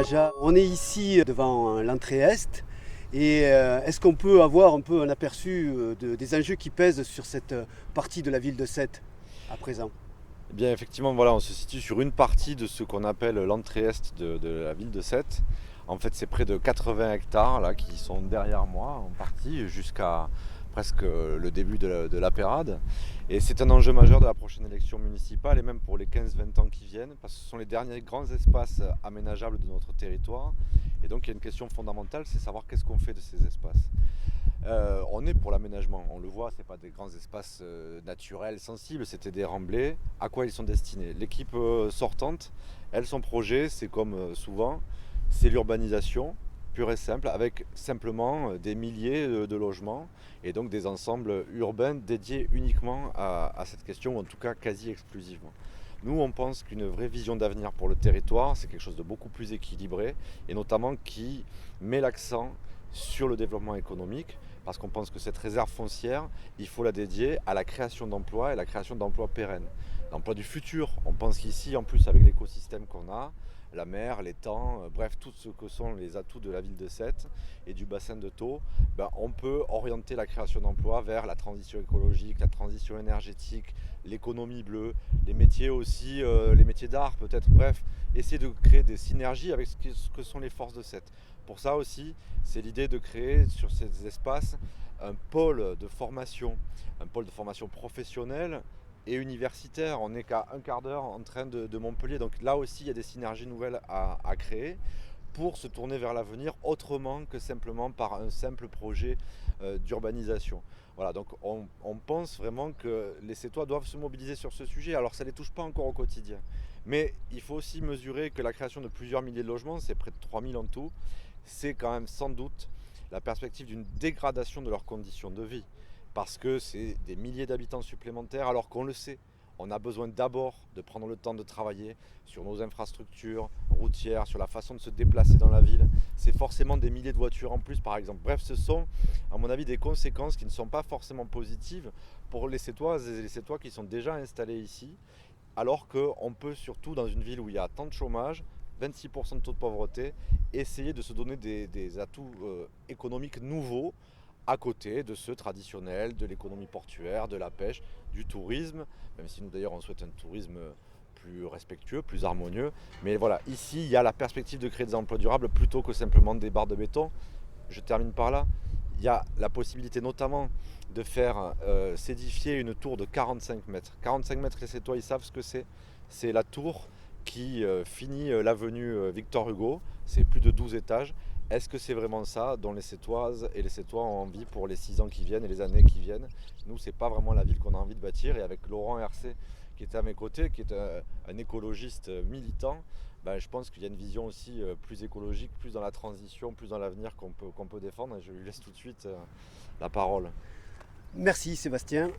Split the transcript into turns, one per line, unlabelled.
Naja. On est ici devant l'entrée Est. Et est-ce qu'on peut avoir un peu un aperçu des enjeux qui pèsent sur cette partie de la ville de Sète à présent?
Eh bien, effectivement, voilà, on se situe sur une partie de ce qu'on appelle l'entrée est de la ville de Sète. En fait, c'est près de 80 hectares là, qui sont derrière moi, en partie, jusqu'à presque le début de la Pérade. Et c'est un enjeu majeur de la prochaine élection municipale et même pour les 15-20 ans qui viennent, parce que ce sont les derniers grands espaces aménageables de notre territoire. Et donc, il y a une question fondamentale, c'est savoir qu'est-ce qu'on fait de ces espaces. On est pour l'aménagement, on le voit, ce n'est pas des grands espaces naturels, sensibles, c'était des remblais. À quoi ils sont destinés? L'équipe sortante, elle, son projet, c'est comme souvent, c'est l'urbanisation pure et simple, avec simplement des milliers de logements et donc des ensembles urbains dédiés uniquement à cette question, ou en tout cas quasi exclusivement. Nous, on pense qu'une vraie vision d'avenir pour le territoire, c'est quelque chose de beaucoup plus équilibré et notamment qui met l'accent sur le développement économique, parce qu'on pense que cette réserve foncière, il faut la dédier à la création d'emplois et la création d'emplois pérennes. L'emploi du futur, on pense qu'ici, en plus avec l'écosystème qu'on a, la mer, les temps, bref, tout ce que sont les atouts de la ville de Sète et du bassin de Thau, on peut orienter la création d'emplois vers la transition écologique, la transition énergétique, l'économie bleue, les métiers aussi, les métiers d'art peut-être, bref, essayer de créer des synergies avec ce que sont les forces de Sète. Pour ça aussi, c'est l'idée de créer sur ces espaces un pôle de formation professionnelle et universitaire. On n'est qu'à un quart d'heure en train de Montpellier, donc là aussi il y a des synergies nouvelles à créer pour se tourner vers l'avenir autrement que simplement par un simple projet d'urbanisation. Voilà, donc on pense vraiment que les Sétois doivent se mobiliser sur ce sujet. Alors ça ne les touche pas encore au quotidien. Mais il faut aussi mesurer que la création de plusieurs milliers de logements, c'est près de 3000 en tout, c'est quand même sans doute la perspective d'une dégradation de leurs conditions de vie. Parce que c'est des milliers d'habitants supplémentaires, alors qu'on le sait. On a besoin d'abord de prendre le temps de travailler sur nos infrastructures routières, sur la façon de se déplacer dans la ville. C'est forcément des milliers de voitures en plus, par exemple. Bref, ce sont, à mon avis, des conséquences qui ne sont pas forcément positives pour les Sétoises et les Sétois qui sont déjà installés ici. Alors qu'on peut surtout, dans une ville où il y a tant de chômage, 26% de taux de pauvreté, essayer de se donner des atouts économiques nouveaux à côté de ceux traditionnels, de l'économie portuaire, de la pêche, du tourisme, même si nous d'ailleurs on souhaite un tourisme plus respectueux, plus harmonieux. Mais voilà, ici il y a la perspective de créer des emplois durables plutôt que simplement des barres de béton. Je termine par là. Il y a la possibilité notamment de faire s'édifier une tour de 45 mètres. 45 mètres, les Sétois, ils savent ce que c'est. C'est la tour qui finit l'avenue Victor Hugo. C'est plus de 12 étages. Est-ce que c'est vraiment ça dont les Sétoises et les Sétois ont envie pour les 6 ans qui viennent et les années qui viennent? Nous, c'est pas vraiment la ville qu'on a envie de bâtir. Et avec Laurent Hercé, qui était à mes côtés, qui est un écologiste militant, je pense qu'il y a une vision aussi plus écologique, plus dans la transition, plus dans l'avenir qu'on peut défendre. Et je lui laisse tout de suite la parole.
Merci Sébastien.